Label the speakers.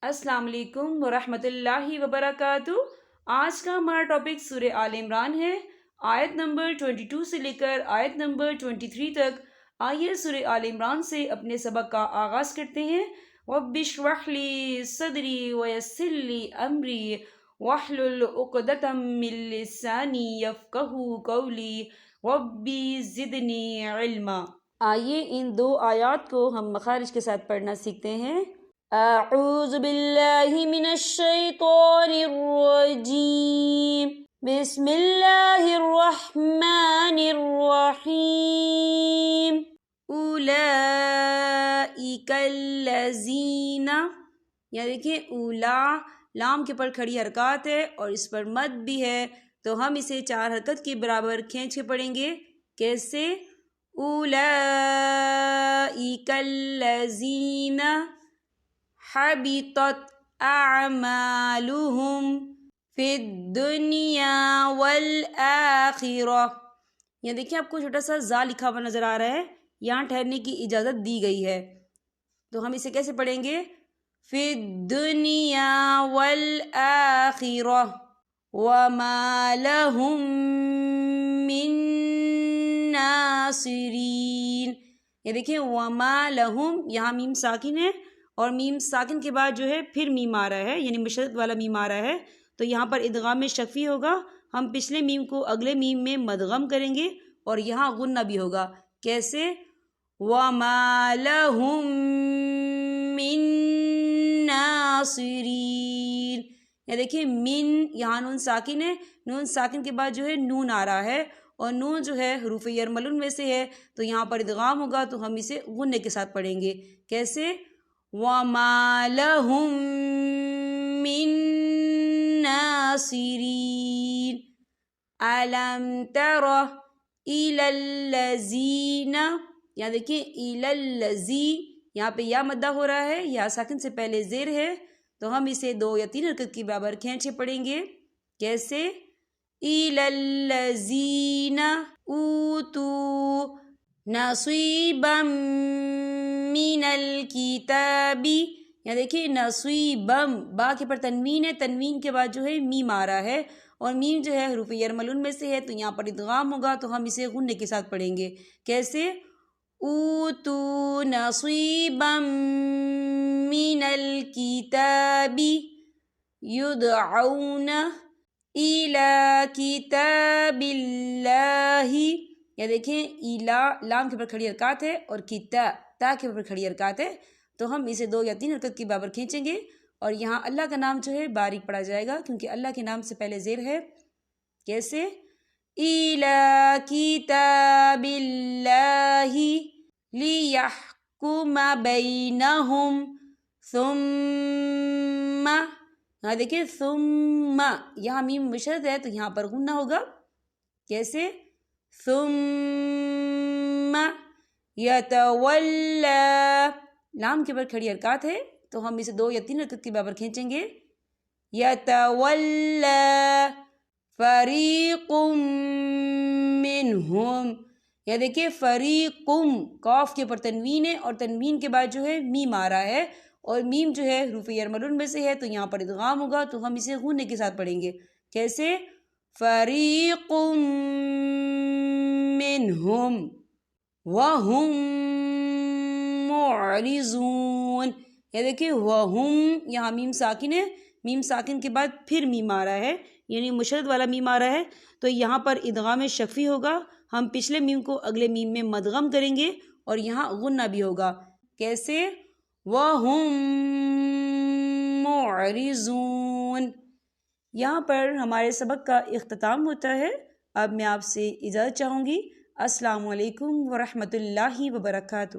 Speaker 1: السلام علیکم ورحمۃ اللہ وبرکاتہ۔ آج کا ہمارا ٹاپک سورہ آل عمران ہے، آیت نمبر 22 سے لے کر آیت نمبر 23 تک۔ آئیے سورہ آل عمران سے اپنے سبق کا آغاز کرتے ہیں۔ رب اشرح لی صدری ویسر لی امری واحلل عقدۃ من لسانی یفقہوا قولی ربی زدنی علما۔ آئیے ان دو آیات کو ہم مخارج کے ساتھ پڑھنا سیکھتے ہیں۔ اعوذ باللہ من الشیطان الرجیم، بسم اللہ الرحمن الرحیم۔ اولئک الذین، یہاں دیکھیں اولا لام کے پر کھڑی حرکات ہے اور اس پر مد بھی ہے، تو ہم اسے 4 حرکت کے برابر کھینچ کے پڑھیں گے۔ کیسے؟ اولئک الذین حبطت اعمالهم فی الدنیا والآخرہ۔ یہاں دیکھیں آپ کو چھوٹا سا زا لکھا ہوا نظر آ رہا ہے، یہاں ٹھہرنے کی اجازت دی گئی ہے، تو ہم اسے کیسے پڑھیں گے؟ فی الدنیا والآخرہ وما لهم من ناصرین۔ یہ دیکھیں وما لهم، یہاں میم ساکن ہے اور میم ساکن کے بعد جو ہے پھر میم آ رہا ہے، یعنی مشدد والا میم آ رہا ہے، تو یہاں پر ادغام شفوی ہوگا۔ ہم پچھلے میم کو اگلے میم میں مدغم کریں گے اور یہاں غنہ بھی ہوگا۔ کیسے؟ وَمَا لَهُم مِّن نَاصِرِينَ۔ یہ دیکھیں من، یہاں نون ساکن ہے، نون ساکن کے بعد جو ہے نون آ رہا ہے اور نون جو ہے حروف یرملون میں سے ہے، تو یہاں پر ادغام ہوگا، تو ہم اسے غنے کے ساتھ پڑھیں گے۔ کیسے؟ وَمَا لَهُم مِّن نَاصِرِينَ أَلَمْ تَرَ إِلَى الَّذِينَ، یہاں دیکھیں إِلَى الَّذِي، یہاں پہ یا مدہ ہو رہا ہے، یا ساکن سے پہلے زیر ہے، تو ہم اسے 2 یا 3 حرکت کے برابر کھینچے پڑھیں گے۔ کیسے؟ إِلَى الَّذِينَ أُوتُوا نَصِيبًا من الکتاب، یہاں دیکھیں نصیبم، با کے پر تنوین ہے، تنوین کے بعد جو ہے میم آ رہا ہے اور میم جو ہے حروف یرملون میں سے ہے، تو یہاں پر ادغام ہوگا، تو ہم اسے غنے کے ساتھ پڑھیں گے۔ کیسے؟ اوتو نصیبا من الکتاب یدعون الی کتاب اللہ، یا دیکھیں ایلا لام کے پر کھڑی حرکات ہے اور کتا تا کے اوپر کھڑی حرکات ہے، تو ہم اسے 2 یا 3 حرکت کے برابر کھینچیں گے اور یہاں اللہ کا نام جو ہے باریک پڑھا جائے گا، کیونکہ اللہ کے نام سے پہلے زیر ہے۔ کیسے؟ إِلَى كِتَابِ اللَّهِ لِيَحْكُمَ بَيْنَهُمْ ثُمَّ، یہاں دیکھیں ثُمَّ، یہاں میم مشدد ہے، تو یہاں پر غنہ ہوگا۔ کیسے؟ ثُمَّ یتولا، لام کے پر کھڑی حرکات ہے، تو ہم اسے 2 یا 3 حرکت کے برابر کھینچیں گے۔ یتولا فریق منہم، یا دیکھیں فریقم، قاف کے پر تنوین ہے اور تنوین کے بعد جو ہے میم آ رہا ہے اور میم جو ہے حروف یرملون میں سے ہے، تو یہاں پر ادغام ہوگا، تو ہم اسے غنے کے ساتھ پڑھیں گے۔ کیسے؟ فریق منہم وَهُم مُعْرِضُونَ، یہ دیکھیں وَهُم، یہاں میم ساکن ہے، میم ساکن کے بعد پھر میم آ رہا ہے، یعنی مشدد والا میم آ رہا ہے، تو یہاں پر ادغام شفوی ہوگا۔ ہم پچھلے میم کو اگلے میم میں مدغم کریں گے اور یہاں غنہ بھی ہوگا۔ کیسے؟ وَهُم مُعْرِضُونَ۔ یہاں پر ہمارے سبق کا اختتام ہوتا ہے۔ اب میں آپ سے اجازت چاہوں گی۔ السلام علیکم ورحمۃ اللہ وبرکاتہ۔